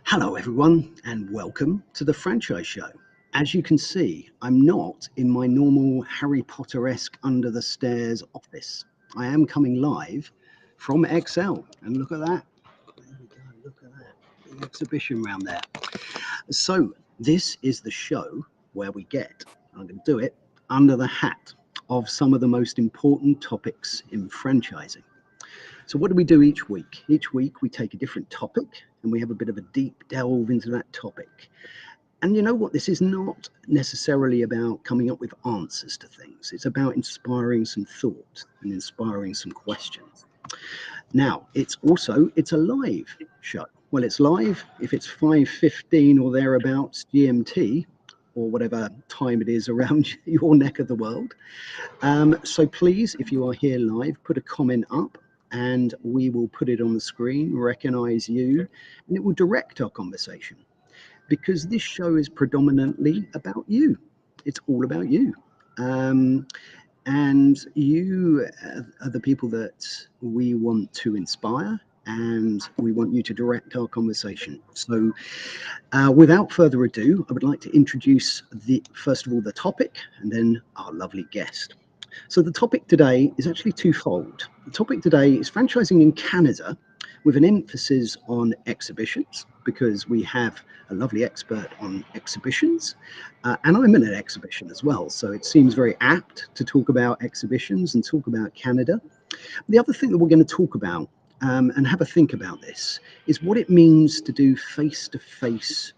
Hello, everyone, and welcome to the Franchise Show. As you can see, I'm not in my normal Harry Potter-esque under the stairs office. I am coming live from XL, and look at that. There we go, look at that. The exhibition round there. So, this is the show where we get, I'm going to do it, under the hat of some of the most important topics in franchising. So what do we do each week? Each week we take a different topic and we have a bit of a deep delve into that topic. And you know what? This is not necessarily about coming up with answers to things. It's about inspiring some thought and inspiring some questions. Now, it's a live show. Well, it's live if it's 5:15 or thereabouts GMT or whatever time it is around your neck of the world. So please, if you are here live, put a comment up and we will put it on the screen, recognize you, and it will direct our conversation because this show is predominantly about you. It's all about you. And you are the people that we want to inspire and we want you to direct our conversation. So without further ado, I would like to introduce first of all, the topic and then our lovely guest. So the topic today is actually twofold. The topic today is franchising in Canada with an emphasis on exhibitions because we have a lovely expert on exhibitions and I'm in an exhibition as well. So it seems very apt to talk about exhibitions and talk about Canada. The other thing that we're going to talk about and have a think about this is what it means to do face-to-face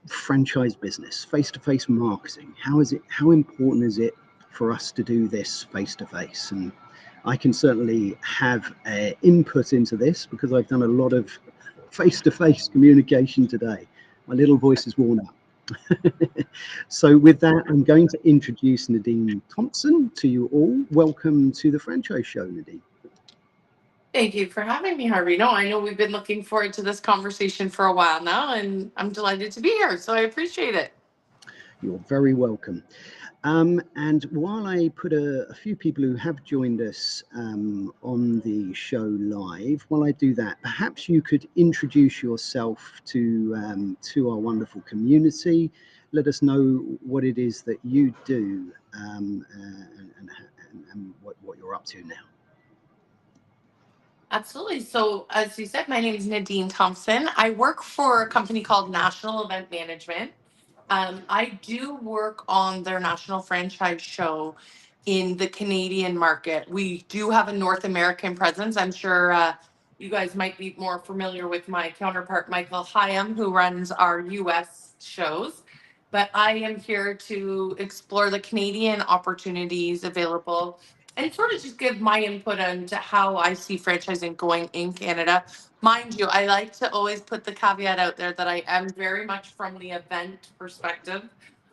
franchise business, face-to-face marketing. How important is it for us to do this face-to-face? And I can certainly have input into this because I've done a lot of face-to-face communication today. My little voice is worn out. So with that, I'm going to introduce Nadine Thompson to you all. Welcome to the Franchise Show, Nadine. Thank you for having me, Harvey. No, I know we've been looking forward to this conversation for a while now, and I'm delighted to be here, so I appreciate it. You're very welcome. And while I put a few people who have joined us on the show live, while I do that, perhaps you could introduce yourself to our wonderful community. Let us know what it is that you do and what you're up to now. Absolutely. So, as you said, my name is Nadine Thompson. I work for a company called National Event Management. I do work on their national franchise show in the Canadian market. We do have a North American presence. I'm sure you guys might be more familiar with my counterpart, Michael Hyam, who runs our US shows. But I am here to explore the Canadian opportunities available and sort of just give my input into how I see franchising going in Canada. Mind you, I like to always put the caveat out there that I am very much from the event perspective.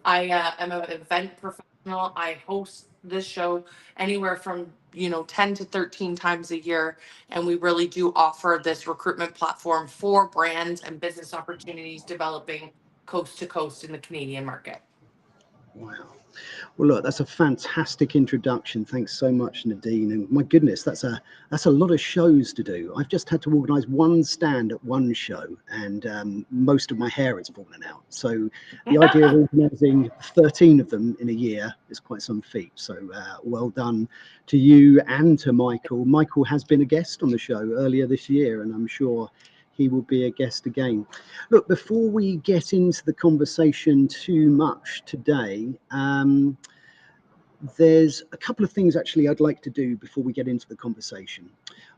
I am an event professional. I host this show anywhere from 10 to 13 times a year, and we really do offer this recruitment platform for brands and business opportunities developing coast to coast in the Canadian market. Wow. Well, look, that's a fantastic introduction. Thanks so much, Nadine. And my goodness, that's a lot of shows to do. I've just had to organise one stand at one show, and most of my hair has fallen out. So the idea of organising 13 of them in a year is quite some feat. So well done to you and to Michael. Michael has been a guest on the show earlier this year, and I'm sure he will be a guest again. Look, before we get into the conversation too much today, there's a couple of things actually I'd like to do before we get into the conversation.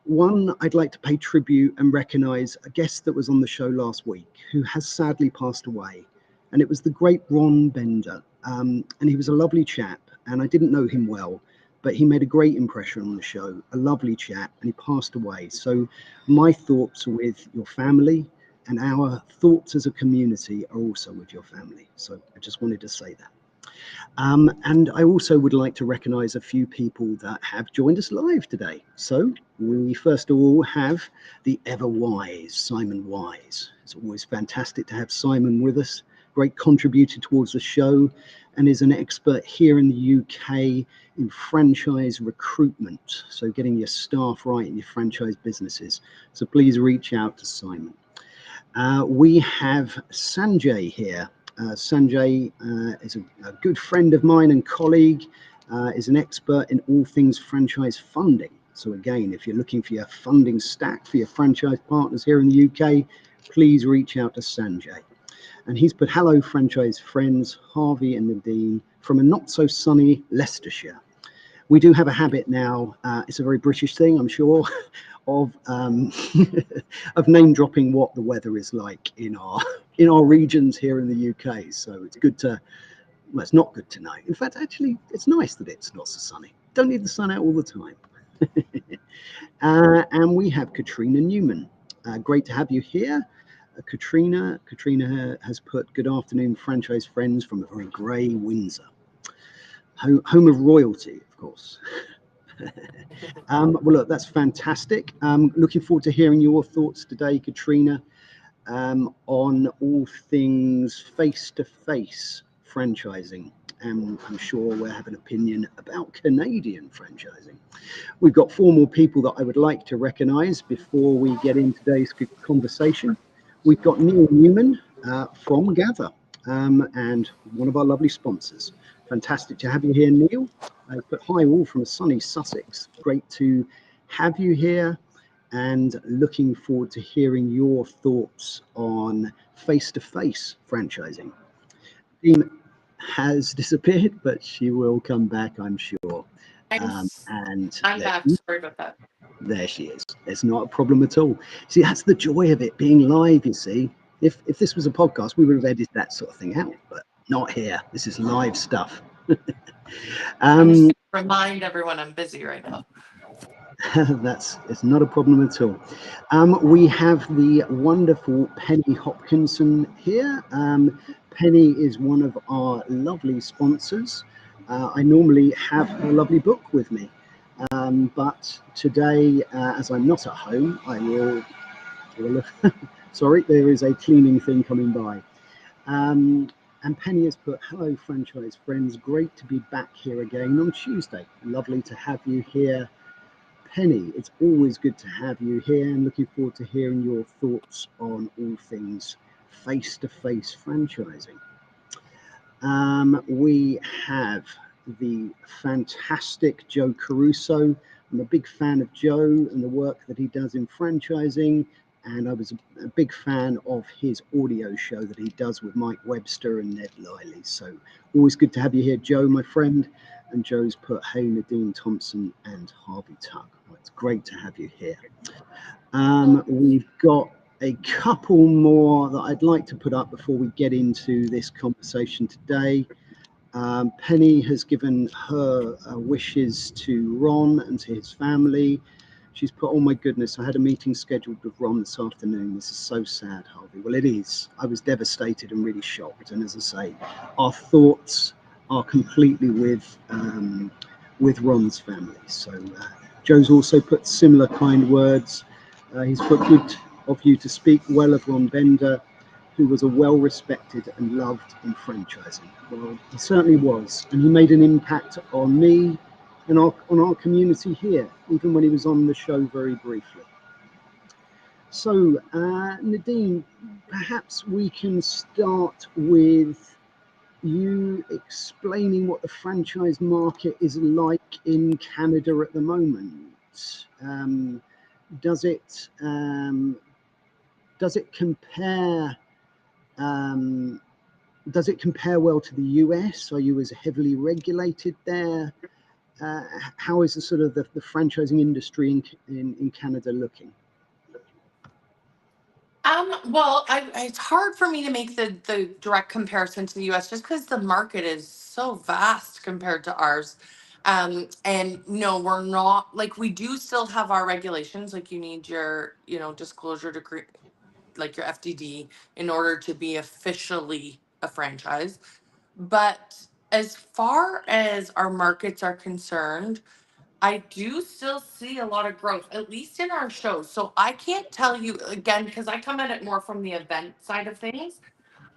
One, I'd like to pay tribute and recognise a guest that was on the show last week who has sadly passed away. And it was the great Ron Bender. And he was a lovely chap, and I didn't know him well, but he made a great impression on the show, a lovely chap, and he passed away. So my thoughts are with your family, and our thoughts as a community are also with your family. So I just wanted to say that. And I also would like to recognise a few people that have joined us live today. So we first of all have the ever wise Simon Wise. It's always fantastic to have Simon with us. Great contributor towards the show, and is an expert here in the UK in franchise recruitment. So getting your staff right in your franchise businesses. So please reach out to Simon. We have Sanjay here. Sanjay is a good friend of mine and colleague, is an expert in all things franchise funding. So again, if you're looking for your funding stack for your franchise partners here in the UK, please reach out to Sanjay. And he's put, hello, franchise friends, Harvey and Nadine from a not so sunny Leicestershire. We do have a habit now, it's a very British thing, I'm sure, of of name dropping what the weather is like in our regions here in the UK. So it's good to, well, it's not good to know. In fact, actually, it's nice that it's not so sunny. Don't need the sun out all the time. And we have Katrina Newman. Great to have you here. Katrina has put, good afternoon, franchise friends from a very grey Windsor. Home of royalty, of course. Well, look, that's fantastic. Looking forward to hearing your thoughts today, Katrina, on all things face-to-face franchising. And I'm sure we'll have an opinion about Canadian franchising. We've got four more people that I would like to recognise before we get into today's conversation. We've got Neil Newman from Gather, and one of our lovely sponsors. Fantastic to have you here, Neil. But hi all from sunny Sussex. Great to have you here, and looking forward to hearing your thoughts on face-to-face franchising. Dean has disappeared, but she will come back, I'm sure. And I'm back. Sorry about that. There she is. It's not a problem at all. See, that's the joy of it being live, you see. If this was a podcast, we would have edited that sort of thing out, but not here. This is live stuff. I'm just going to remind everyone I'm busy right now. It's not a problem at all. We have the wonderful Penny Hopkinson here. Penny is one of our lovely sponsors. I normally have her lovely book with me. But today, as I'm not at home, I will sorry, there is a cleaning thing coming by. And Penny has put, hello, franchise friends. Great to be back here again on Tuesday. Lovely to have you here, Penny. It's always good to have you here, and looking forward to hearing your thoughts on all things face-to-face franchising. We have the fantastic Joe Caruso. I'm a big fan of Joe and the work that he does in franchising, and I was a big fan of his audio show that he does with Mike Webster and Ned Lively. So always good to have you here, Joe, my friend. And Joe's put, hey, Nadine Thompson and Harvey Tuck. Well, it's great to have you here. We've got a couple more that I'd like to put up before we get into this conversation today. Penny has given her wishes to Ron and to his family. She's put, oh my goodness, I had a meeting scheduled with Ron this afternoon. This is so sad, Harvey. Well, it is. I was devastated and really shocked. And as I say, our thoughts are completely with Ron's family. So Joe's also put similar kind words. He's put, good of you to speak well of Ron Bender, who was a well-respected and loved in franchising. Well, he certainly was, and he made an impact on me and on our community here, even when he was on the show very briefly. So, Nadine, perhaps we can start with you explaining what the franchise market is like in Canada at the moment. Does it compare? Does it compare well to the US? Are you as heavily regulated there? How is the sort of the franchising industry in Canada looking? Well, it's hard for me to make the direct comparison to the US just because the market is so vast compared to ours. And no, we're not, like, we do still have our regulations, like you need your, disclosure degree, like your FDD, in order to be officially a franchise. But as far as our markets are concerned, I do still see a lot of growth, at least in our shows. So I can't tell you again, because I come at it more from the event side of things,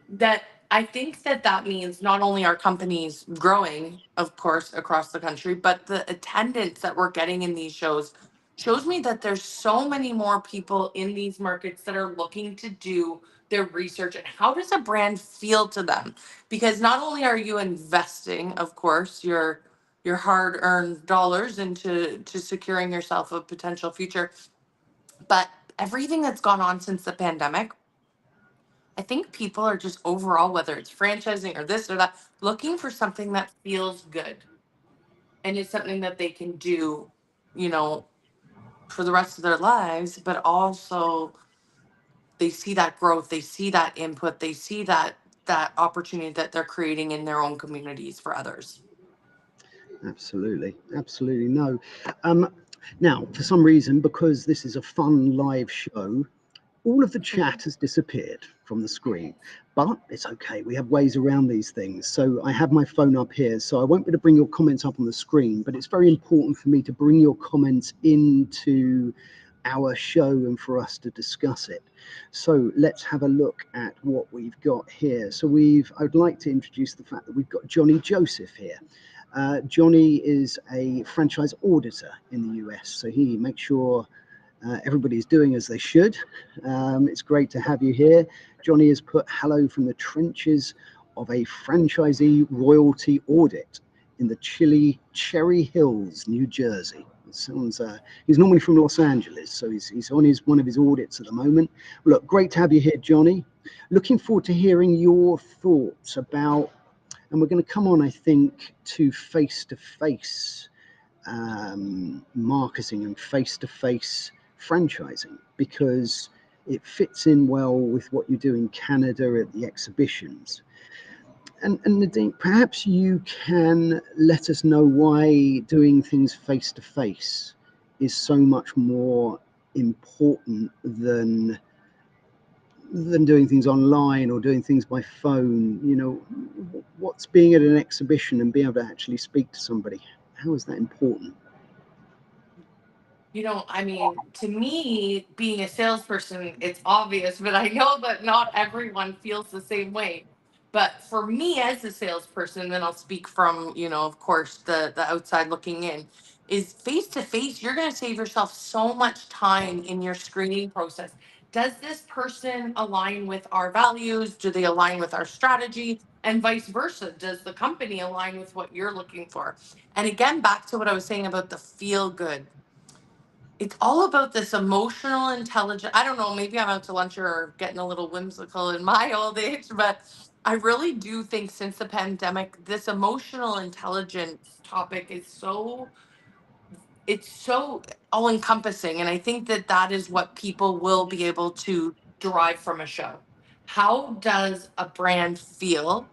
that I think that means not only are companies growing, of course, across the country, but the attendance that we're getting in these shows shows me that there's so many more people in these markets that are looking to do their research and how does a brand feel to them? Because not only are you investing, of course, your hard-earned dollars into securing yourself a potential future, but everything that's gone on since the pandemic, I think people are just overall, whether it's franchising or this or that, looking for something that feels good and is something that they can do, you know, for the rest of their lives, but also they see that growth, they see that input, they see that opportunity that they're creating in their own communities for others. Absolutely, absolutely. No. Now, for some reason, because this is a fun live show, all of the chat has disappeared from the screen, but it's okay. We have ways around these things. So I have my phone up here, so I won't be able to bring your comments up on the screen, but it's very important for me to bring your comments into our show and for us to discuss it. So let's have a look at what we've got here. So I'd like to introduce the fact that we've got Johnny Joseph here. Johnny is a franchise auditor in the US, so he makes sure everybody's doing as they should. It's great to have you here. Johnny has put hello from the trenches of a franchisee royalty audit in the chilly Cherry Hills, New Jersey. It sounds, he's normally from Los Angeles, so he's on one of his audits at the moment. Look, great to have you here, Johnny. Looking forward to hearing your thoughts about, and we're going to come on, I think, to face-to-face marketing and face-to-face franchising, because it fits in well with what you do in Canada at the exhibitions. And Nadine, perhaps you can let us know why doing things face-to-face is so much more important than doing things online or doing things by phone. You know, what's being at an exhibition and being able to actually speak to somebody? How is that important? You know, I mean, to me, being a salesperson, it's obvious, but I know that not everyone feels the same way. But for me as a salesperson, then I'll speak from, you know, of course, the outside looking in, is face to face, you're going to save yourself so much time in your screening process. Does this person align with our values? Do they align with our strategy? And vice versa. Does the company align with what you're looking for? And again, back to what I was saying about the feel good, it's all about this emotional intelligence. I don't know, maybe I'm out to lunch or getting a little whimsical in my old age, but I really do think since the pandemic, this emotional intelligence topic is it's so all encompassing. And I think that that is what people will be able to derive from a show. How does a brand feel?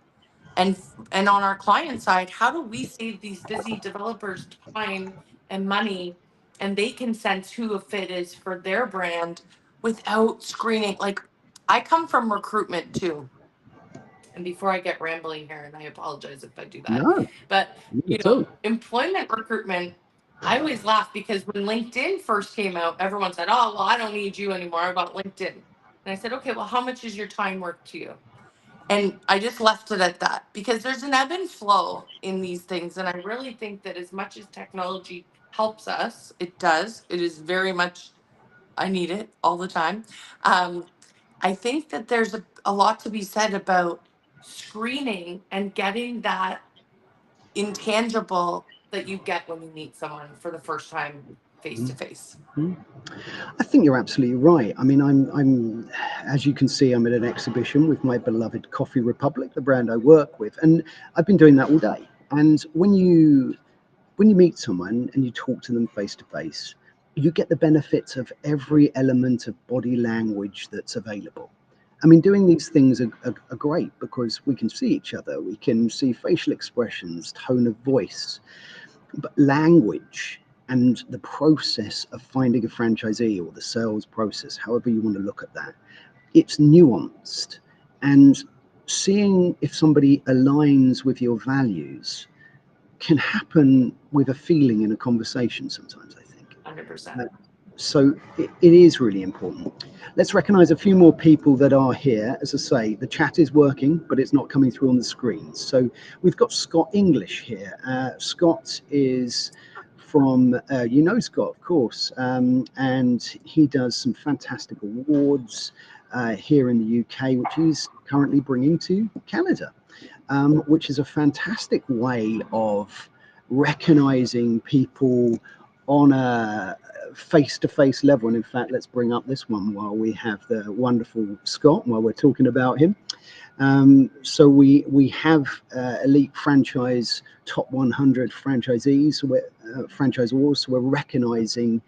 and and on our client side, how do we save these busy developers time and money, and they can sense who a fit is for their brand without screening? Like, I come from recruitment too, and before I get rambling here, and I apologize if I do that, No, but not you at know, all. employment recruitment, I always laugh because when LinkedIn first came out, everyone said, oh well, I don't need you anymore, I got LinkedIn. And I said, okay, well, how much is your time worth to you? And I just left it at that because there's an ebb and flow in these things. And I really think that as much as technology helps us, it does. It is very much, I need it all the time. Um, I think that there's a lot to be said about screening and getting that intangible that you get when you meet someone for the first time face to face. I think you're absolutely right. I mean, as you can see, I'm at an exhibition with my beloved Coffee Republic, the brand I work with, and I've been doing that all day. And when you meet someone and you talk to them face to face, you get the benefits of every element of body language that's available. I mean, doing these things are great because we can see each other, we can see facial expressions, tone of voice, but language and the process of finding a franchisee or the sales process, however you want to look at that, it's nuanced. And seeing if somebody aligns with your values can happen with a feeling in a conversation sometimes, I think. 100%. So it is really important. Let's recognize a few more people that are here. As I say, the chat is working, but it's not coming through on the screen. So we've got Scott English here. Scott is from, you know Scott, of course, and he does some fantastic awards here in the UK, which he's currently bringing to Canada, which is a fantastic way of recognizing people on a face-to-face level. And in fact, let's bring up this one while we have the wonderful Scott, while we're talking about him. So we have elite franchise top 100 franchisees, franchisors. So we're recognizing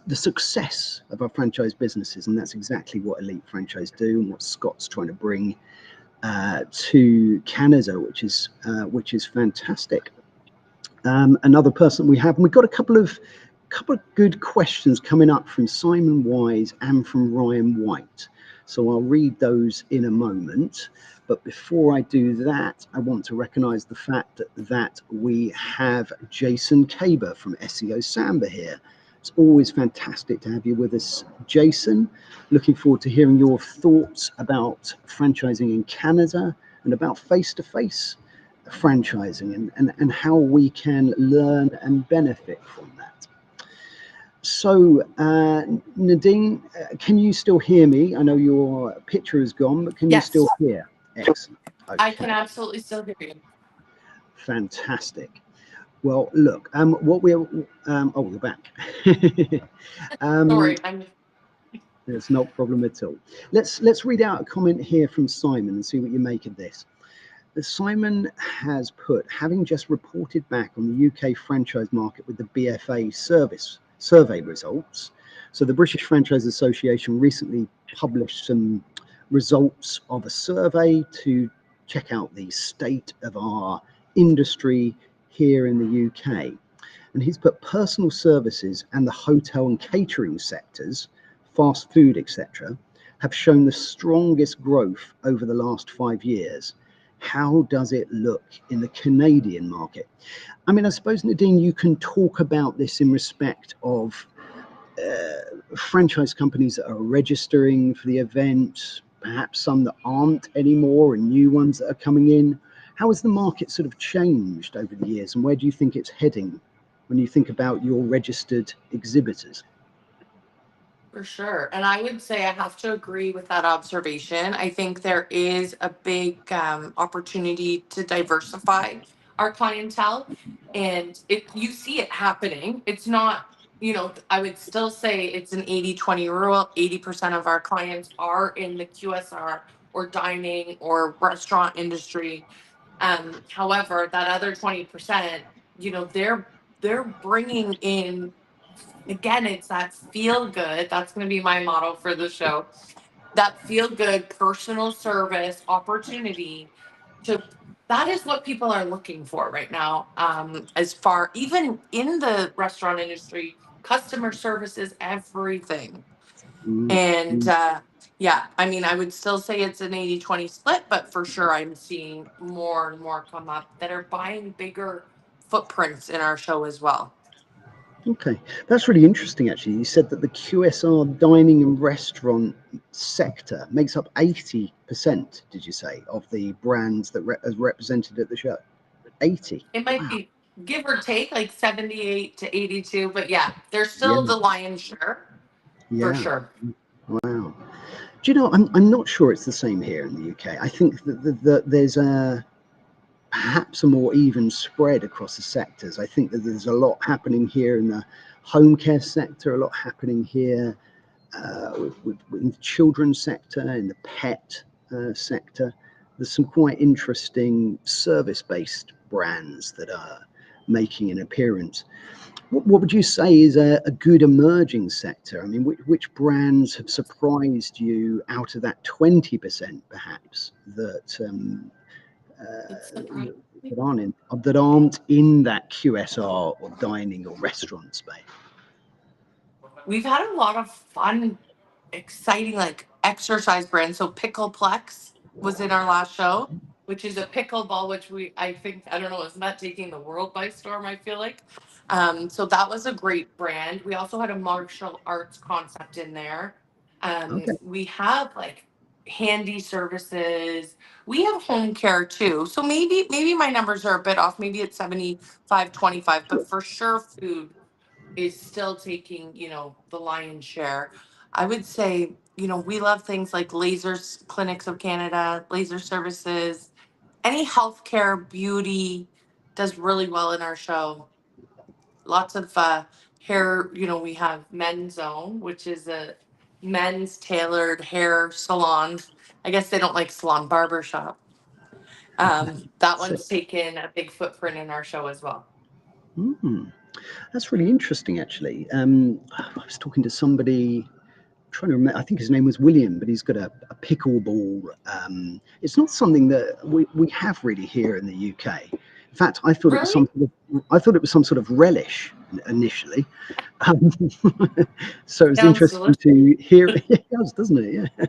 the success of our franchise businesses, and that's exactly what Elite Franchise do, and what Scott's trying to bring to Canada, which is fantastic. Another person we have, and we've got a couple of good questions coming up from Simon Wise and from Ryan White. So I'll read those in a moment. But before I do that, I want to recognize the fact that we have Jason Kaber from SEO Samba here. It's always fantastic to have you with us, Jason. Looking forward to hearing your thoughts about franchising in Canada and about face-to-face franchising and how we can learn and benefit from that. So, Nadine, can you still hear me? I know your picture is gone, but can you still hear? Excellent. Okay. I can absolutely still hear you. Fantastic. Well, look, what we're oh, you're back. Sorry, There's no problem at all. Let's read out a comment here from Simon and see what you make of this. Simon has put, having just reported back on the UK franchise market with the BFA survey results. So the British Franchise Association recently published some results of a survey to check out the state of our industry here in the UK. And he's put personal services and the hotel and catering sectors, fast food, etc., have shown the strongest growth over the last 5 years. How does it look in the Canadian market? I mean, I suppose, Nadine, you can talk about this in respect of franchise companies that are registering for the event, perhaps some that aren't anymore and new ones that are coming in. How has the market sort of changed over the years, and where do you think it's heading when you think about your registered exhibitors? For sure. And I would say I have to agree with that observation. I think there is a big opportunity to diversify our clientele. And you see it happening. It's not, I would still say it's an 80-20 rule. 80% of our clients are in the QSR or dining or restaurant industry. However, that other 20%, they're bringing in, again, it's that feel good. That's going to be my motto for the show. That feel good personal service opportunity to that is what people are looking for right now. As far even in the restaurant industry, customer service is everything. And yeah, I mean, I would still say it's an 80-20 split, but for sure I'm seeing more and more come up that are buying bigger footprints in our show as well. Okay, that's really interesting, actually. You said that the QSR dining and restaurant sector makes up 80%, did you say, of the brands that are represented at the show? 80. It might be give or take like 78 to 82, but yeah, they're Yeah. still the lion's share for sure. Wow. Do you know, I'm not sure it's the same here in the UK. I think that there's perhaps a more even spread across the sectors. I think that there's a lot happening here in the home care sector, a lot happening here with the children's sector, in the pet sector. There's some quite interesting service-based brands that are making an appearance. What would you say is a good emerging sector? I mean, which brands have surprised you out of that 20%, perhaps, that aren't in that QSR or dining or restaurant space? We've had a lot of fun, exciting, like exercise brands. So Pickleplex was in our last show, which is a pickleball, which I think, I don't know, is not taking the world by storm, I feel like. So that was a great brand. We also had a martial arts concept in there. Okay. We have like handy services. We have home care too. So maybe my numbers are a bit off. Maybe it's 75-25, but Sure. for sure food is still taking, the lion's share. I would say, we love things like lasers, Clinics of Canada, laser services, any healthcare, beauty does really well in our show. Lots of hair, we have Men's Zone, which is a men's tailored hair salon. I guess they don't like salon barber shop. That So, one's taken a big footprint in our show as well. that's really interesting, actually. I was talking to somebody, trying to remember, I think his name was William, but he's got a pickleball. It's not something that we have really here in the UK. In fact, Really? I thought it was some sort of relish initially. Um, so it was Sounds interesting delicious. to hear. It does, doesn't it? Yeah.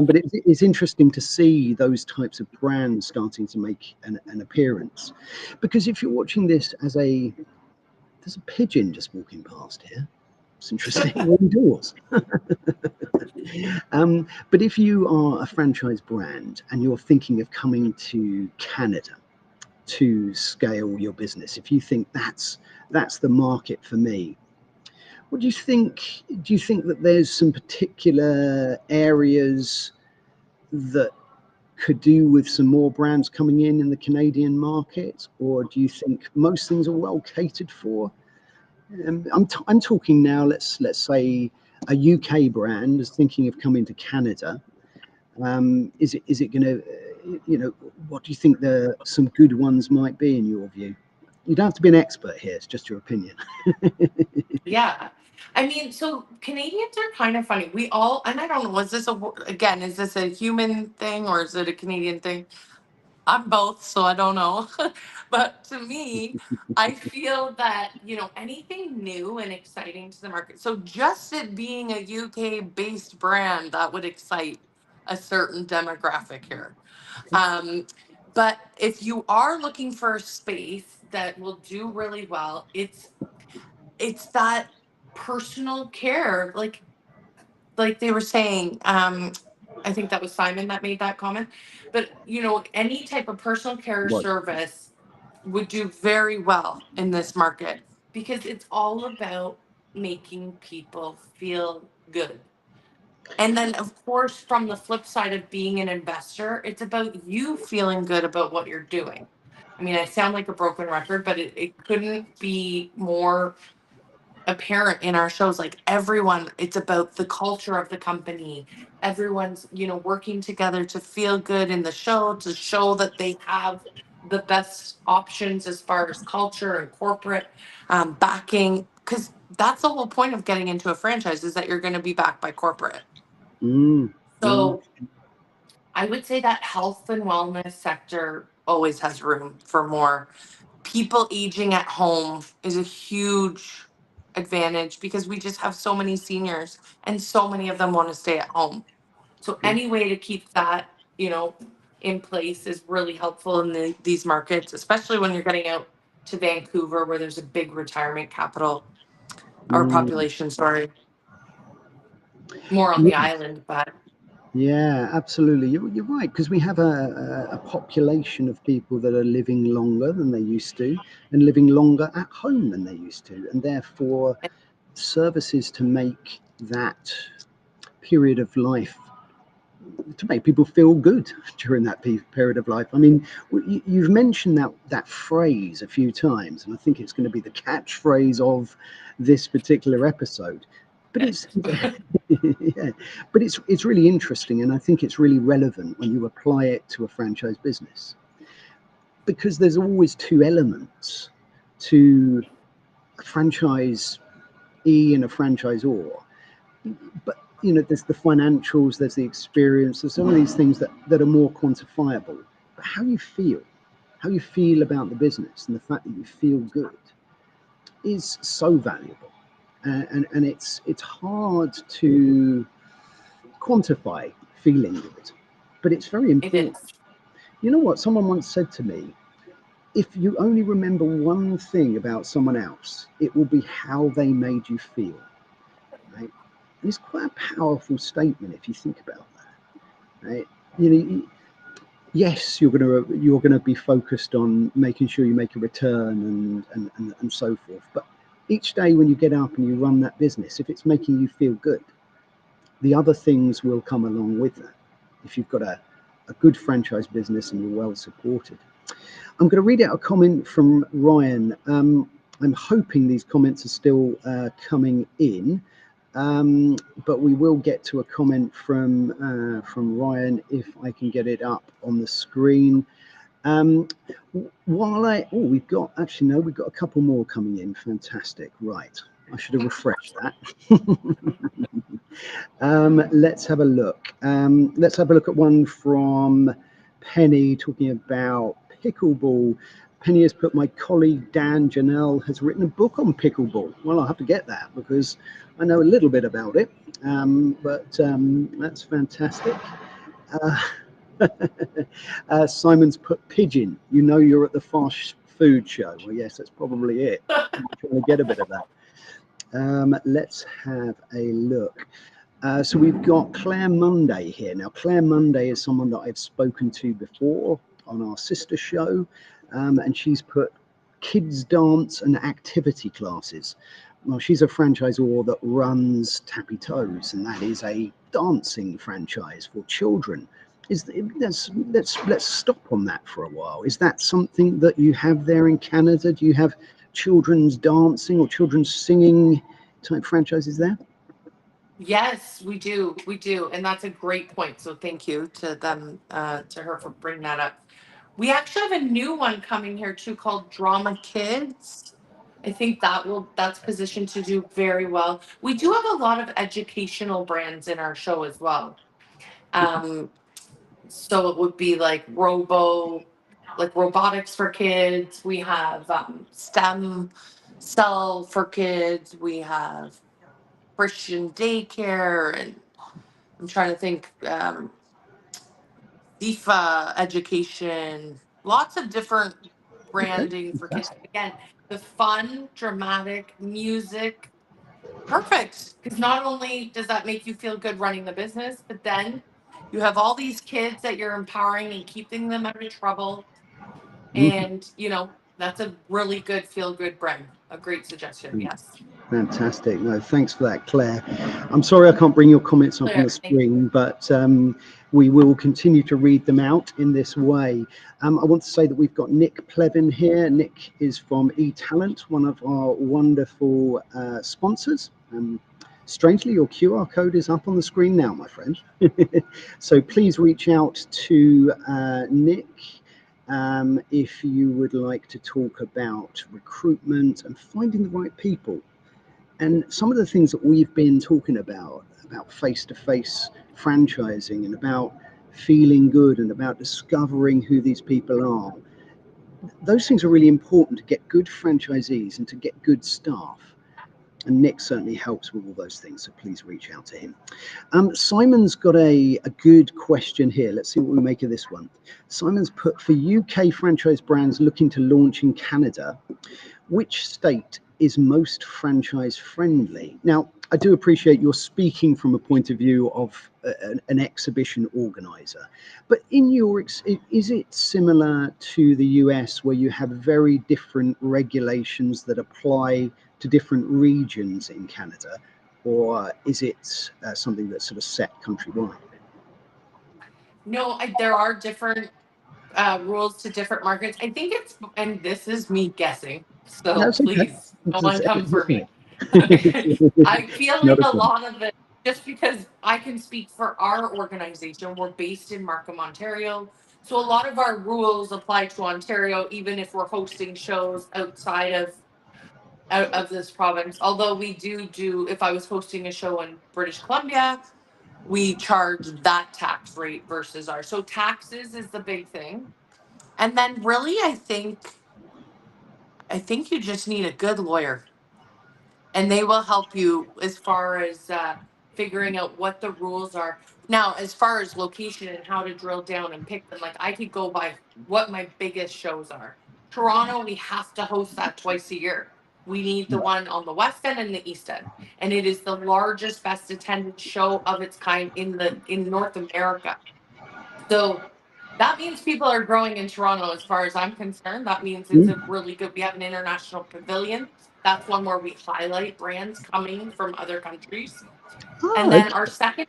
But it's interesting to see those types of brands starting to make an appearance, because if you're watching this there's a pigeon just walking past here. It's interesting. We're indoors. But if you are a franchise brand and you're thinking of coming to Canada to scale your business, if you think that's the market for me, what do you think? Do you think that there's some particular areas that could do with some more brands coming in the Canadian market, or do you think most things are well catered for? I'm talking now. Let's say a UK brand is thinking of coming to Canada. Is it going to, what do you think some good ones might be in your view? You don't have to be an expert here. It's just your opinion. Yeah. I mean, so Canadians are kind of funny. We all, and I don't know, again, is this a human thing or is it a Canadian thing? I'm both, so I don't know. But to me, I feel that, anything new and exciting to the market. So just it being a UK based brand, that would excite a certain demographic here. Um, but if you are looking for a space that will do really well, it's that personal care, like they were saying. I think that was Simon that made that comment. But any type of personal care What? service would do very well in this market because it's all about making people feel good. And then, of course, from the flip side of being an investor, it's about you feeling good about what you're doing. I mean, I sound like a broken record, but it couldn't be more apparent in our shows. Like everyone, it's about the culture of the company. Everyone's working together to feel good in the show, to show that they have the best options as far as culture and corporate backing, because that's the whole point of getting into a franchise, is that you're going to be backed by corporate. Mm, mm, So I would say that health and wellness sector always has room for more. People aging at home is a huge advantage because we just have so many seniors and so many of them want to stay at home. So yeah. any way to keep that, in place is really helpful in these markets, especially when you're getting out to Vancouver where there's a big retirement capital or Mm, population, sorry, more on the yeah. island, but Yeah, absolutely. You're right, because we have a population of people that are living longer than they used to and living longer at home than they used to. And therefore, services to make that period of life, to make people feel good during that period of life. I mean, you've mentioned that phrase a few times, and I think it's going to be the catchphrase of this particular episode. But it's yeah, but it's really interesting, and I think it's really relevant when you apply it to a franchise business, because there's always two elements to a franchisee and a franchisor. But there's the financials, there's the experience, there's some of these things that are more quantifiable. But how you feel about the business, and the fact that you feel good is so valuable. And it's hard to quantify feeling good, but it's very it important. is. You know what? Someone once said to me, if you only remember one thing about someone else, it will be how they made you feel. Right? And it's quite a powerful statement if you think about that. right? You know, yes, you're gonna be focused on making sure you make a return and so forth. But each day when you get up and you run that business, if it's making you feel good, the other things will come along with that. If you've got a good franchise business and you're well supported. I'm going to read out a comment from Ryan. I'm hoping these comments are still coming in, but we will get to a comment from Ryan if I can get it up on the screen. We've got actually no, we've got a couple more coming in. Fantastic, right? I should have refreshed that. Let's have a look. Let's have a look at one from Penny talking about pickleball. Penny has put, my colleague Dan Janelle has written a book on pickleball. Well, I'll have to get that because I know a little bit about it, but that's fantastic. Simon's put pigeon. You know you're at the fast food show. Well, yes, that's probably it. I'm trying to get a bit of that. Let's have a look. So we've got Claire Monday here. Now, Claire Monday is someone that I've spoken to before on our sister show, and she's put kids dance and activity classes. Well, she's a franchisor that runs Tappy Toes, and that is a dancing franchise for children. Let's stop on that for a while. Is that something that you have there in Canada? Do you have children's dancing or children's singing type franchises there? Yes, we do. We do. And that's a great point. So thank you to them, to her for bringing that up. We actually have a new one coming here too called Drama Kids. I think that's positioned to do very well. We do have a lot of educational brands in our show as well. Um, so it would be like robotics for kids. We have STEM cell for kids. We have Christian daycare, and I'm trying to think, DIFA education, lots of different Okay, branding for kids. fantastic. Again, the fun, dramatic music, perfect. Because not only does that make you feel good running the business, but then you have all these kids that you're empowering and keeping them out of trouble. Mhm. And, that's a really good feel good brand. A great suggestion. Yes. Fantastic. No, thanks for that, Claire. I'm sorry I can't bring your comments up on Claire, the thank you. screen, but we will continue to read them out in this way. I want to say that we've got Nick Plevin here. Nick is from eTalent, one of our wonderful sponsors. Strangely, your QR code is up on the screen now, my friend. So please reach out to Nick if you would like to talk about recruitment and finding the right people. And some of the things that we've been talking about face-to-face franchising and about feeling good and about discovering who these people are, those things are really important to get good franchisees and to get good staff. And Nick certainly helps with all those things, so please reach out to him. Simon's got a good question here. Let's see what we make of this one. Simon's put, for UK franchise brands looking to launch in Canada, which state is most franchise friendly? Now, I do appreciate you're speaking from a point of view of an exhibition organizer, but is it similar to the US where you have very different regulations that apply to different regions in Canada, or is it something that's sort of set countrywide? No, there are different rules to different markets. I think and this is me guessing, so That's okay. please, no one come for me. It's I feel not like a a problem. lot of it, just because I can speak for our organization, we're based in Markham, Ontario. So a lot of our rules apply to Ontario, even if we're hosting shows out of this province. Although we do, if I was hosting a show in British Columbia, we charge that tax rate versus ours. So taxes is the big thing. And then really I think you just need a good lawyer, and they will help you as far as figuring out what the rules are. Now, as far as location and how to drill down and pick them, like I could go by what my biggest shows are. Toronto, we have to host that twice a year. We need the one on the west end and the east end, and it is the largest, best attended show of its kind in North America. So that means people are growing in Toronto as far as I'm concerned. That means it's a Mm. really good, we have an international pavilion. That's one where we highlight brands coming from other countries. And Oh, then okay. our second,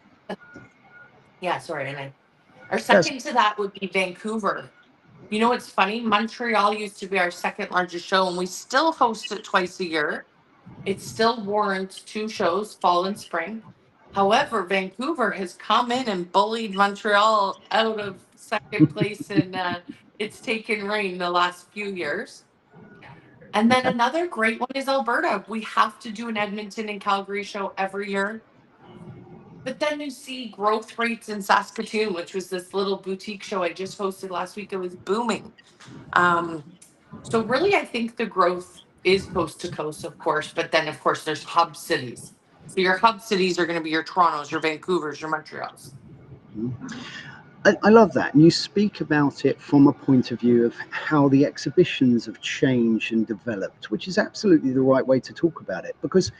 yeah, sorry, and our That's second to that would be Vancouver. You know what's funny? Montreal used to be our second largest show, and we still host it twice a year. It still warrants two shows, fall and spring. However, Vancouver has come in and bullied Montreal out of second place, and it's taken reign the last few years. And then okay. another great one is Alberta. We have to do an Edmonton and Calgary show every year. But then you see growth rates in Saskatoon, which was this little boutique show I just hosted last week. It was booming. Um, so really, I think the growth is coast to coast, of course, but then of course there's hub cities. So your hub cities are going to be your Torontos, your Vancouvers, your Montreals. Mm. I love that. And you speak about it from a point of view of how the exhibitions have changed and developed, which is absolutely the right way to talk about it. Because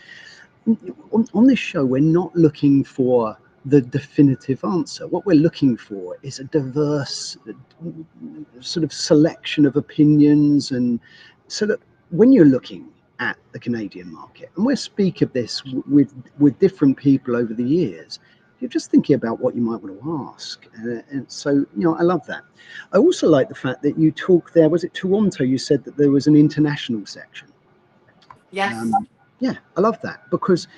on this show, we're not looking for the definitive answer. What we're looking for is a diverse sort of selection of opinions, and so that when you're looking at the Canadian market, and we'll speak of this with different people over the years, you're just thinking about what you might want to ask. And so, I love that. I also like the fact that you talk there, was it Toronto? You said that there was an international section. Yes, Yeah, I love that because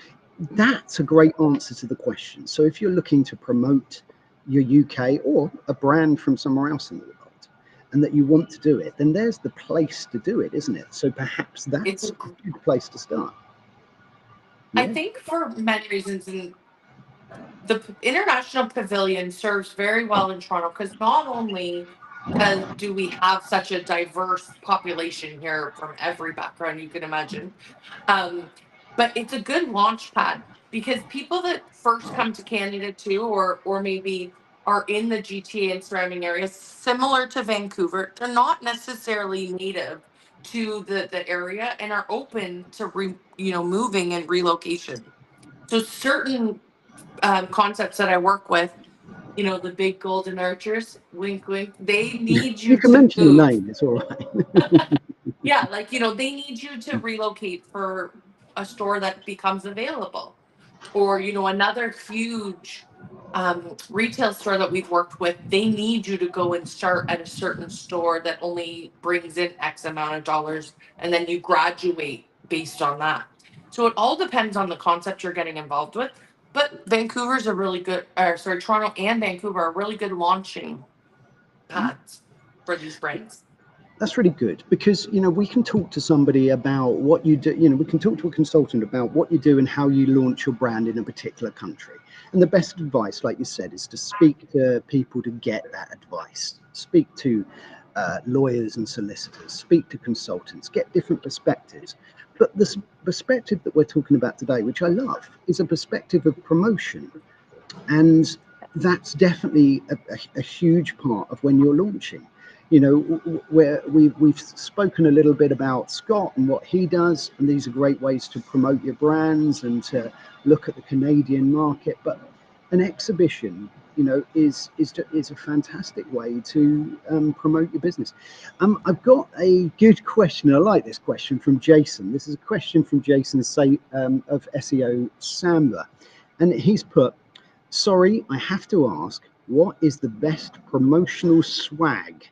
that's a great answer to the question. So if you're looking to promote your UK or a brand from somewhere else in the world, and that you want to do it, then there's the place to do it, isn't it? So perhaps it's that's a, a good place to start. I Yeah. think for many reasons, and the International Pavilion serves very well in Toronto because not only do we have such a diverse population here from every background you can imagine, Um, but it's a good launch pad because people that first come to Canada too, or maybe are in the GTA and surrounding areas, similar to Vancouver, they're not necessarily native to the area and are open to moving and relocation. So certain concepts that I work with, the big golden archers, wink wink, they need You you can to mention the move. name, it's all right. Yeah, like, they need you to relocate for a store that becomes available. Or, another huge retail store that we've worked with, they need you to go and start at a certain store that only brings in X amount of dollars, and then you graduate based on that. So it all depends on the concept you're getting involved with. But Vancouver's a really good, or sorry, Toronto and Vancouver are really good launching pads for these brands. That's really good because we can talk to somebody about what you do. We can talk to a consultant about what you do and how you launch your brand in a particular country. And the best advice, like you said, is to speak to people to get that advice. Speak to lawyers and solicitors. Speak to consultants. Get different perspectives. But the perspective that we're talking about today, which I love, is a perspective of promotion, and that's definitely a huge part of when you're launching. Where we've spoken a little bit about Scott and what he does, and these are great ways to promote your brands and to look at the Canadian market. But an exhibition, is a fantastic way to promote your business. I've got a good question. I like this question from Jason. This is a question from Jason of SEO Samba, and he's put, sorry, I have to ask, what is the best promotional swag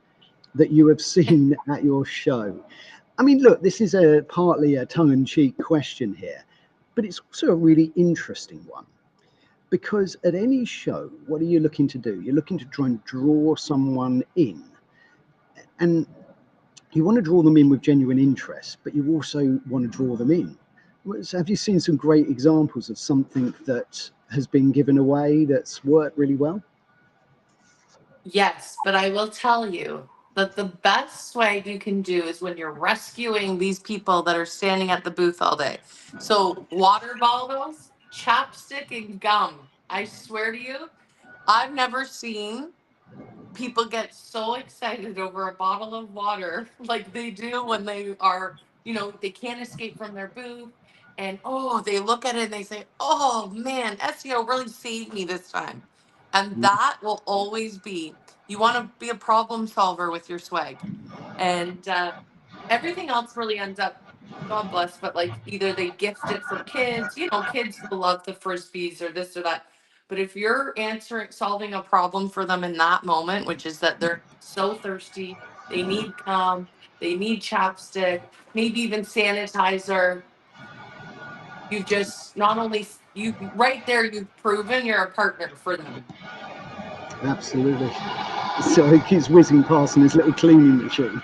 that you have seen at your show? I mean, look, this is partly a tongue-in-cheek question here, but it's also a really interesting one because at any show, what are you looking to do? You're looking to try and draw someone in, and you want to draw them in with genuine interest, but you also want to draw them in. So have you seen some great examples of something that has been given away that's worked really well? Yes, but I will tell you that the best swag you can do is when you're rescuing these people that are standing at the booth all day. So, water bottles, chapstick, and gum. I swear to you, I've never seen people get so excited over a bottle of water like they do when they are, they can't escape from their booth. And oh, they look at it and they say, oh man, SEO really saved me this time. And that will always be, you want to be a problem solver with your swag. And everything else really ends up, God bless, but like either they gift it for kids, kids will love the frisbees or this or that. But if you're solving a problem for them in that moment, which is that they're so thirsty, they need they need chapstick, maybe even sanitizer, you just not only you right there, you've proven you're a partner for them. Absolutely. So he keeps whizzing past in his little cleaning machine.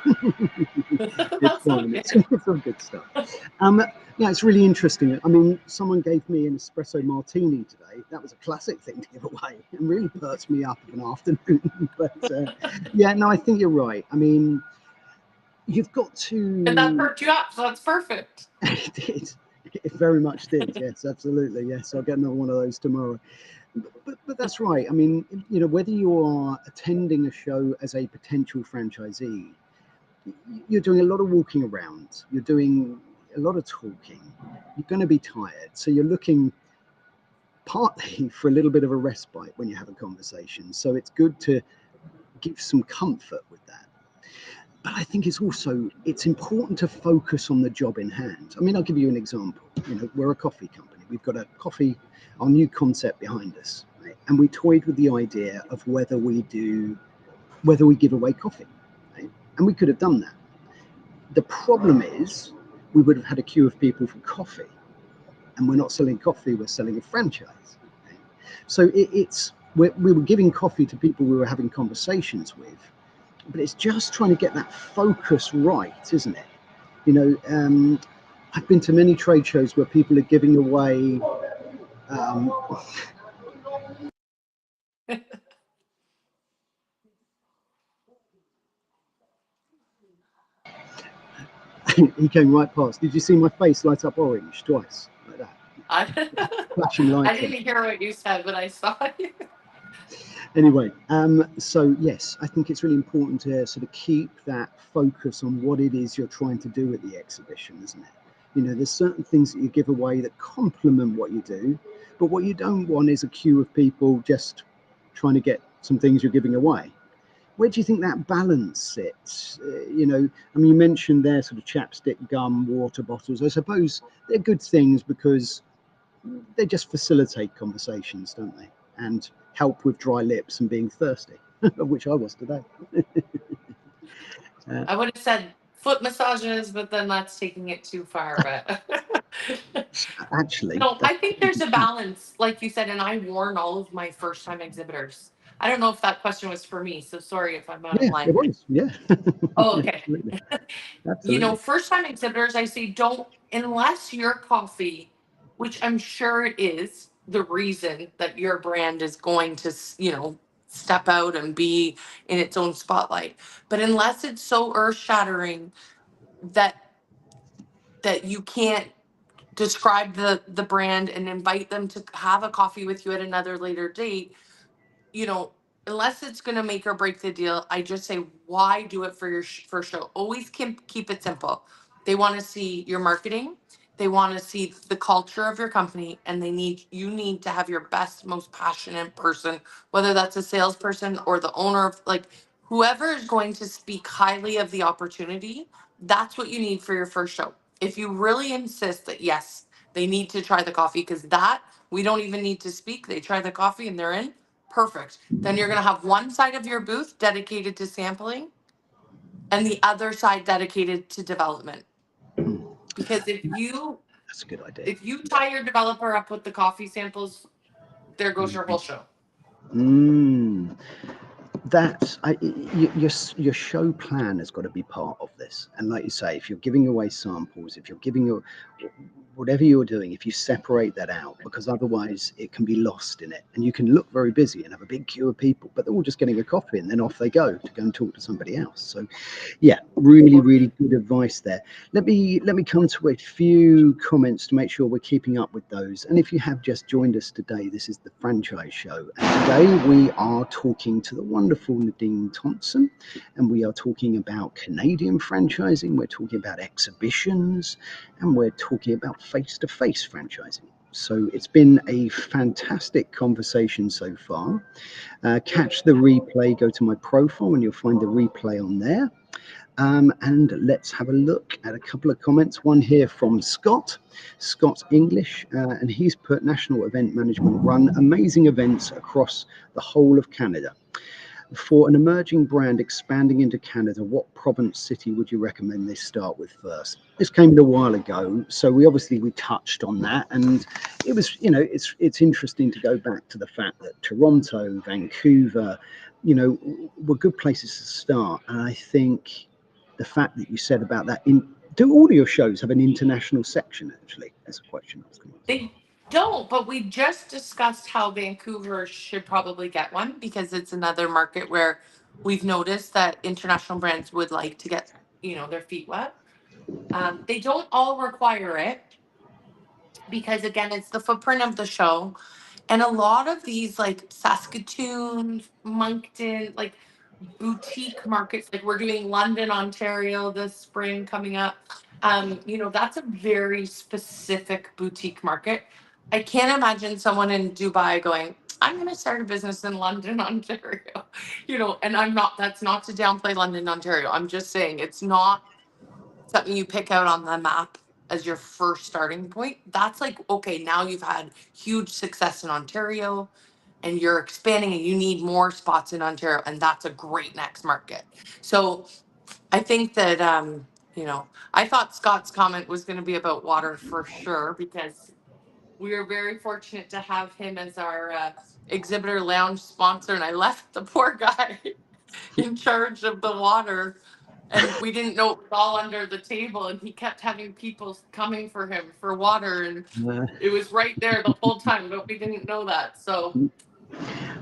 It's That's fine. okay. It's all good stuff. Yeah, it's really interesting. I mean, someone gave me an espresso martini today. That was a classic thing to give away, and really perks me up of an afternoon. But yeah, no, I think you're right. I mean, you've got And that to. perked you up, so that's perfect. It did. It very much did. Yes, absolutely. Yes, I'll get another one of those tomorrow. But that's right. I mean, whether you are attending a show as a potential franchisee, you're doing a lot of walking around, you're doing a lot of talking, you're going to be tired. So you're looking partly for a little bit of a respite when you have a conversation. So it's good to give some comfort with that. But I think it's important to focus on the job in hand. I mean, I'll give you an example. We're a coffee company. We've got our new concept behind us, right? And we toyed with the idea of whether we give away coffee, right? And we could have done that. The problem is we would have had a queue of people for coffee, and we're not selling coffee, we're selling a franchise. Right? So we were giving coffee to people we were having conversations with, but it's just trying to get that focus right, isn't it? I've been to many trade shows where people are giving away he came right past. Did you see my face light up orange twice like that? Flashing I lights on. didn't hear what you said, but I saw you. Anyway, so yes, I think it's really important to sort of keep that focus on what it is you're trying to do at the exhibition, isn't it? There's certain things that you give away that complement what you do, but what you don't want is a queue of people just trying to get some things you're giving away. Where do you think that balance sits? I mean, you mentioned there sort of chapstick, gum, water bottles. I suppose they're good things because they just facilitate conversations, don't they? And help with dry lips and being thirsty, which I was today. I would have said foot massages, but then that's taking it too far. But Actually, no, I think there's a balance, like you said, and I warn all of my first time exhibitors. I don't know if that question was for me, so sorry if I'm out of yeah, it line. was. Yeah, Oh, okay. absolutely, absolutely. First time exhibitors, I say don't, unless your coffee, which I'm sure it is the reason that your brand is going to, step out and be in its own spotlight. But unless it's so earth shattering that you can't describe the brand and invite them to have a coffee with you at another later date, you know, unless it's going to make or break the deal, I just say, why do it for your first show? Always keep it simple. They want to see your marketing. They want to see the culture of your company, and you need to have your best, most passionate person, whether that's a salesperson or the owner of, like, whoever is going to speak highly of the opportunity. That's what you need for your first show. If you really insist that yes, they need to try the coffee, because that we don't even need to speak. They try the coffee and they're in. Perfect. Then you're going to have one side of your booth dedicated to sampling and the other side dedicated to development. Because That's a good idea. if you tie your developer up with the coffee samples, there goes your whole show. Mm. Your show plan has got to be part of this. And like you say, if you're giving away samples, if you're giving whatever you're doing, if you separate that out, because otherwise it can be lost in it, and you can look very busy and have a big queue of people, but they're all just getting a coffee and then off they go to go and talk to somebody else. So yeah, really, really good advice there. Let me come to a few comments to make sure we're keeping up with those. And if you have just joined us today, this is the Franchise Show, and today we are talking to the wonderful Nadine Thompson, and we are talking about Canadian franchising, we're talking about exhibitions, and we're talking about face-to-face franchising. So it's been a fantastic conversation so far. Catch the replay, go to my profile, and you'll find the replay on there. And let's have a look at a couple of comments. One here from Scott English, and he's put national event management run amazing events across the whole of Canada. For an emerging brand expanding into Canada, what province, city would you recommend they start with first? This came in a while ago, so we touched on that, and it was, it's interesting to go back to the fact that Toronto, Vancouver, were good places to start. And I think the fact that you said about that, do all of your shows have an international section? Actually, that's a question I was going to ask. They don't, but we just discussed how Vancouver should probably get one because it's another market where we've noticed that international brands would like to get, their feet wet. They don't all require it because, again, it's the footprint of the show. And a lot of these, like Saskatoon, Moncton, like boutique markets, like we're doing London, Ontario this spring coming up. That's a very specific boutique market. I can't imagine someone in Dubai going, I'm going to start a business in London, Ontario. And that's not to downplay London, Ontario. I'm just saying it's not something you pick out on the map as your first starting point. That's like, okay, now you've had huge success in Ontario and you're expanding and you need more spots in Ontario, and that's a great next market. So I think that I thought Scott's comment was going to be about water for sure because we are very fortunate to have him as our exhibitor lounge sponsor, and I left the poor guy in charge of the water, and we didn't know it was all under the table, and he kept having people coming for him for water, and it was right there the whole time, but we didn't know that. So we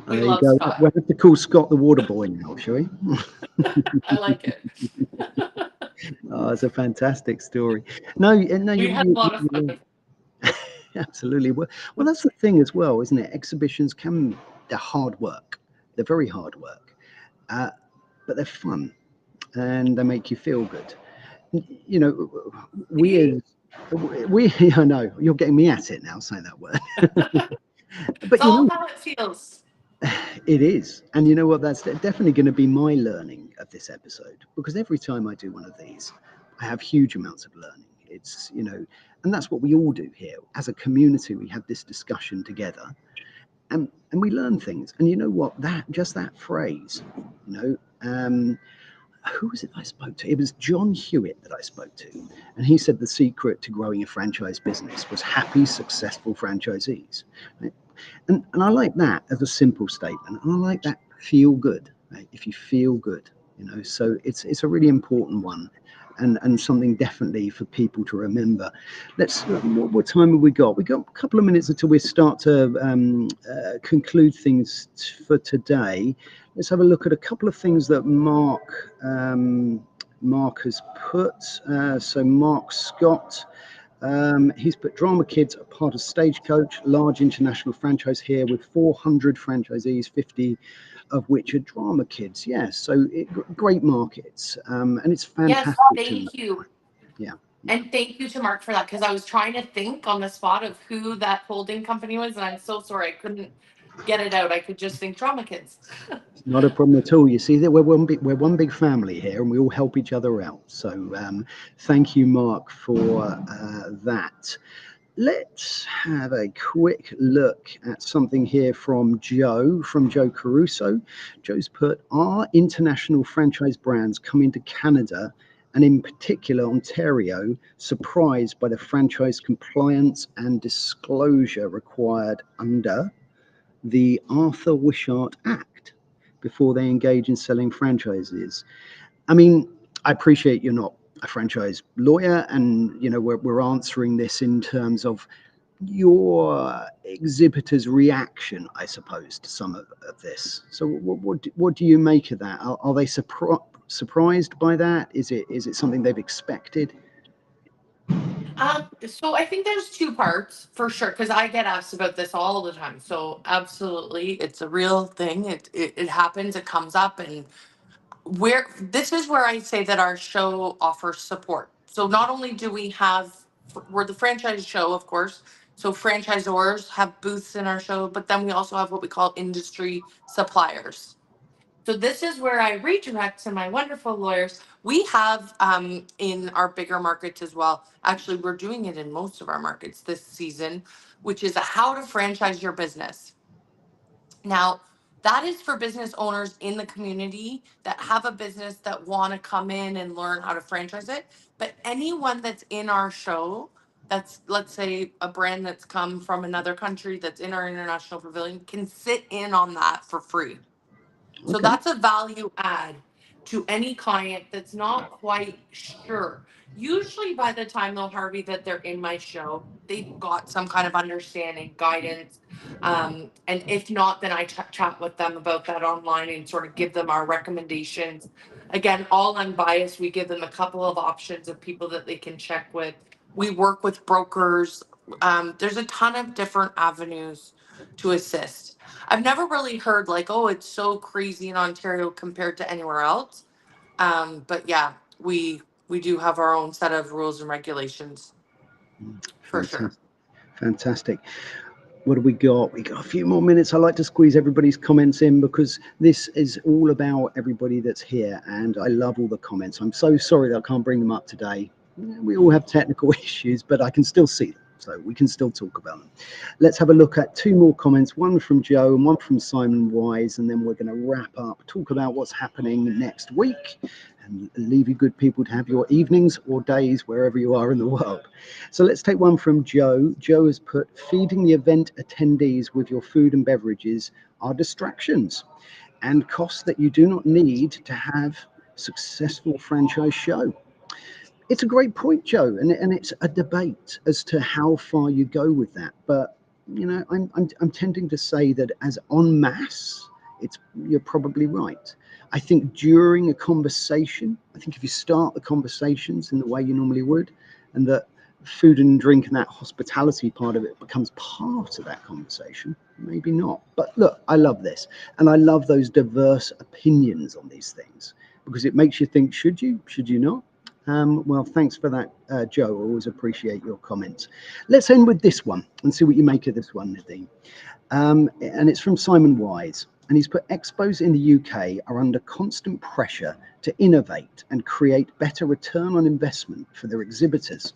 There you love go. Scott. We'll have to call Scott the water boy now, shall we? I like it. Oh, it's a fantastic story. No, no, We had a lot of fun. absolutely. Well, that's the thing as well, isn't it? Exhibitions they're hard work. They're very hard work, but they're fun and they make you feel good. You know, we, I know you're getting me at it now, saying that word. It's But all how it feels. it is. And you know what? That's definitely going to be my learning of this episode because every time I do one of these, I have huge amounts of learning. It's, and that's what we all do here. As a community, we have this discussion together and we learn things. And you know what? That phrase, who was it I spoke to? It was John Hewitt that I spoke to. And he said the secret to growing a franchise business was happy, successful franchisees. Right? And I like that as a simple statement. And I like that feel good. Right? If you feel good, so it's a really important one. And something definitely for people to remember. What time have we got? We've got a couple of minutes until we start to conclude things for today. Let's have a look at a couple of things that Mark has put. So Mark Scott, he's put Drama Kids are part of Stagecoach, large international franchise here with 400 franchisees, 50 of which are Drama Kids. Yeah, so great markets, and it's fantastic. Yes, thank you. Yeah. And thank you to Mark for that because I was trying to think on the spot of who that holding company was, and I'm so sorry I couldn't get it out. I could just think Drama Kids. Not a problem at all. You see that we're one big family here, and we all help each other out. So thank you, Mark, for that. Let's have a quick look at something here from Joe Caruso. Joe's put, are international franchise brands coming to Canada and in particular Ontario surprised by the franchise compliance and disclosure required under the Arthur Wishart Act before they engage in selling franchises? I mean, I appreciate you're not a franchise lawyer, and we're answering this in terms of your exhibitor's reaction, I suppose, to some of this. So, what do you make of that? Are they surprised by that? Is it something they've expected? So I think there's two parts for sure because I get asked about this all the time. So absolutely, it's a real thing. It happens. It comes up, and this is where I say that our show offers support. So not only do we're the franchise show, of course, So franchisors have booths in our show, but then we also have what we call industry suppliers. So this is where I redirect to my wonderful lawyers. We have in our bigger markets as well. Actually, we're doing it in most of our markets this season, which is a how to franchise your business. Now, that is for business owners in the community that have a business that want to come in and learn how to franchise it. But anyone that's in our show, that's, let's say, a brand that's come from another country that's in our international pavilion, can sit in on that for free. So Okay. that's a value add to any client that's not quite sure. Usually by the time they'll Harvey that they're in my show, they've got some kind of understanding, guidance. And if not, then I chat with them about that online and sort of give them our recommendations. Again, all unbiased, we give them a couple of options of people that they can check with. We work with brokers. There's a ton of different avenues to assist. I've never really heard like, oh, it's so crazy in Ontario compared to anywhere else. But yeah, we do have our own set of rules and regulations for sure. Fantastic. Fantastic. What do we got? We got a few more minutes. I like to squeeze everybody's comments in because this is all about everybody that's here, and I love all the comments. I'm so sorry that I can't bring them up today. We all have technical issues, but I can still see them, so we can still talk about them. Let's have a look at two more comments, one from Joe and one from Simon Wise, and then we're going to wrap up, talk about what's happening next week, and leave you good people to have your evenings or days wherever you are in the world. So let's take one from Joe. Joe has put, feeding the event attendees with your food and beverages are distractions and costs that you do not need to have successful franchise show. It's a great point, Joe, and it's a debate as to how far you go with that. But I'm tending to say that as en masse, you're probably right. I think during a conversation, I think if you start the conversations in the way you normally would, and that food and drink and that hospitality part of it becomes part of that conversation, maybe not. But look, I love this, and I love those diverse opinions on these things because it makes you think: should you not? Well, thanks for that, Joe. I always appreciate your comments. Let's end with this one and see what you make of this one, Nadine. And it's from Simon Wise. And he's put, expos in the UK are under constant pressure to innovate and create better return on investment for their exhibitors.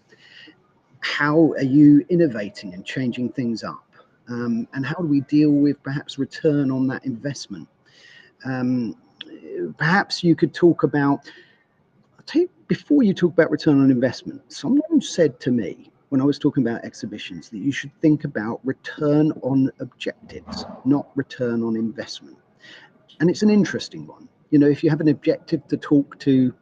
How are you innovating and changing things up? And how do we deal with perhaps return on that investment? Perhaps you could talk about, before you talk about return on investment, someone said to me when I was talking about exhibitions that you should think about return on objectives, not return on investment. And it's an interesting one. If you have an objective to talk to,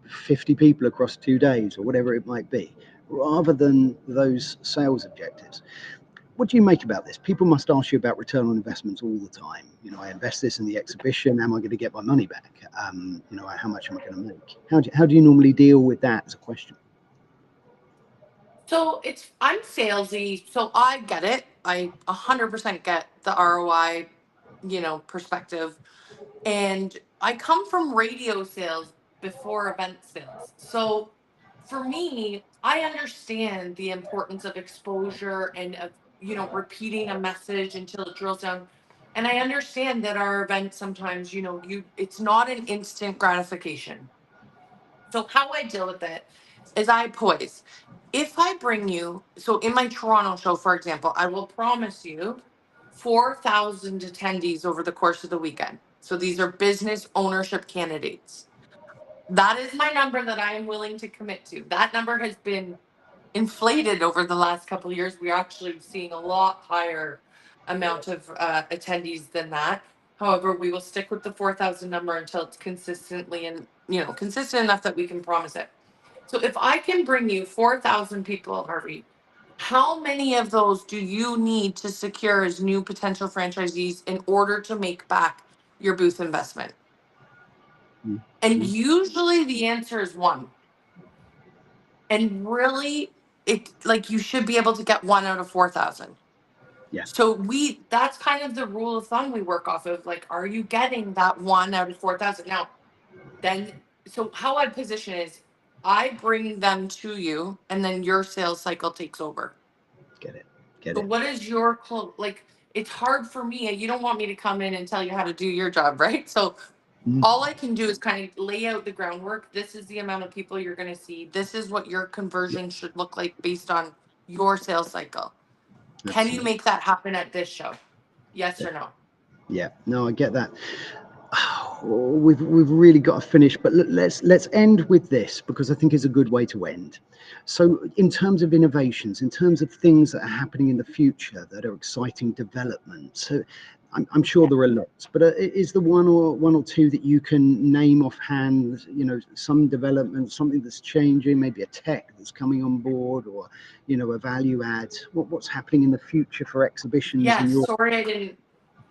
50 people across 2 days or whatever it might be, rather than those sales objectives. What do you make about this? People must ask you about return on investments all the time. I invest this in the exhibition. Am I going to get my money back? How much am I going to make? How do you normally deal with that as a question? So I'm salesy, so I get it. I 100% get the ROI, perspective. And I come from radio sales before event sales. So for me, I understand the importance of exposure and of, repeating a message until it drills down. And I understand that our events sometimes, it's not an instant gratification. So how I deal with it is I poise. If I bring you, so in my Toronto show, for example, I will promise you 4,000 attendees over the course of the weekend. So these are business ownership candidates. That is my number that I am willing to commit to. That number has been inflated over the last couple of years. We're actually seeing a lot higher amount of attendees than that. However, we will stick with the 4,000 number until it's consistently and consistent enough that we can promise it. So if I can bring you 4,000 people, Harvey, how many of those do you need to secure as new potential franchisees in order to make back your booth investment? And usually the answer is one. And really, you should be able to get one out of 4,000. Yeah. So that's kind of the rule of thumb we work off of. Like, are you getting that one out of 4,000? Now, so how I position is I bring them to you and then your sales cycle takes over. Get it. Get So it. what is your like? It's hard for me. You don't want me to come in and tell you how to do your job, right? So Mm, all I can do is kind of lay out the groundwork. This is the amount of people you're going to see. This is what your conversion should look like based on your sales cycle. Can you absolutely. make that happen at this show? Yes or no? Yeah. No, I get that. We've really got to finish, but let's end with this, because I think it's a good way to end. So, in terms of innovations, in terms of things that are happening in the future that are exciting developments, so I'm sure there are lots, but is there one or two that you can name offhand? You know, some development, something that's changing, maybe a tech that's coming on board, or a value add. What's happening in the future for exhibitions in Yes. your? Sorry, I didn't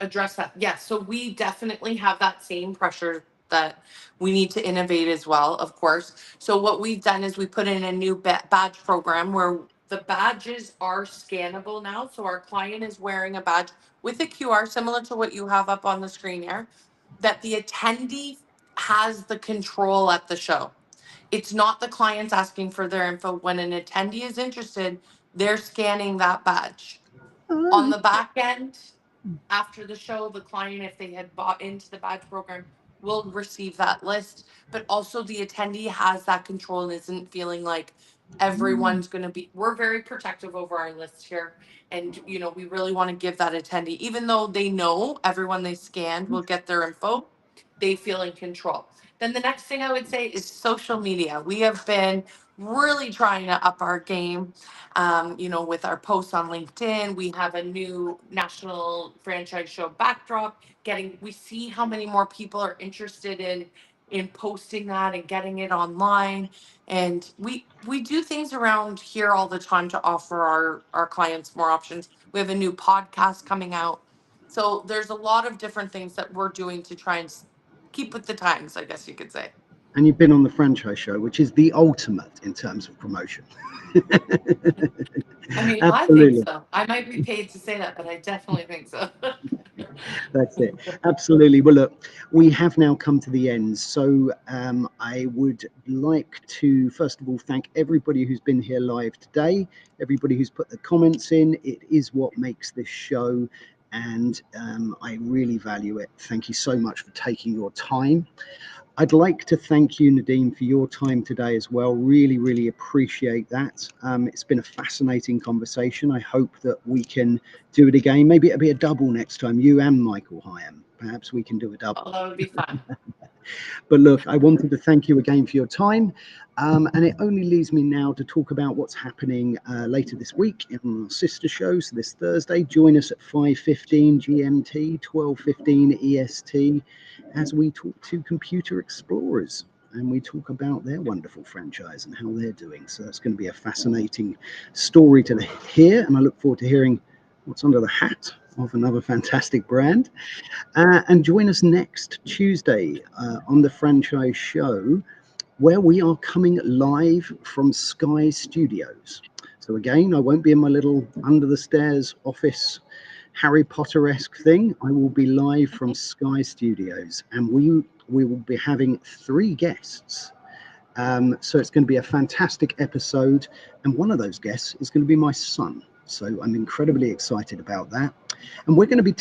address that. Yes. So we definitely have that same pressure that we need to innovate as well, of course. So what we've done is we put in a new badge program where the badges are scannable now. So our client is wearing a badge with a QR similar to what you have up on the screen here, that the attendee has the control at the show. It's not the clients asking for their info. When an attendee is interested, they're scanning that badge. On Oh, the back end, after the show, the client, if they had bought into the badge program, will receive that list. But also the attendee has that control and isn't feeling like everyone's going to be, we're very protective over our list here. And, we really want to give that attendee, even though they know everyone they scanned will get their info, they feel in control. Then the next thing I would say is social media. We have been really trying to up our game. With our posts on LinkedIn, we have a new national franchise show backdrop. We see how many more people are interested in posting that and getting it online. And we do things around here all the time to offer our clients more options. We have a new podcast coming out. So there's a lot of different things that we're doing to try and keep with the times, I guess you could say. and you've been on the franchise show, which is the ultimate in terms of promotion. I mean, I think Absolutely. so. I might be paid to say that, but I definitely think so. That's it. Absolutely. Well, look, we have now come to the end. So I would like to, first of all, thank everybody who's been here live today, everybody who's put the comments in. It is what makes this show. And I really value it. Thank you so much for taking your time. I'd like to thank you, Nadine, for your time today as well. Really, really appreciate that. It's been a fascinating conversation. I hope that we can do it again. Maybe it'll be a double next time, you and Michael Hyam. Perhaps we can do a double. Oh, that would be fun. But look, I wanted to thank you again for your time. And it only leaves me now to talk about what's happening later this week in our sister show. So this Thursday, join us at 5:15 GMT, 12:15 EST, as we talk to computer explorers and we talk about their wonderful franchise and how they're doing. So that's going to be a fascinating story to hear. And I look forward to hearing what's under the hat of another fantastic brand. And join us next Tuesday on the Franchise Show, where we are coming live from Sky Studios. So again, I won't be in my little under the stairs office Harry Potter-esque thing. I will be live from Sky Studios, and we will be having 3 guests. So it's going to be a fantastic episode, and one of those guests is going to be my son. So I'm incredibly excited about that. And we're going to be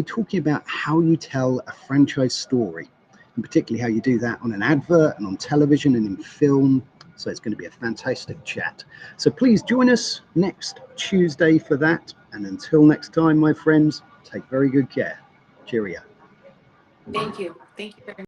talking about how you tell a franchise story, and particularly how you do that on an advert and on television and in film. So it's going to be a fantastic chat. So please join us next Tuesday for that. And until next time, my friends, take very good care. Cheerio. Thank you. Thank you very much.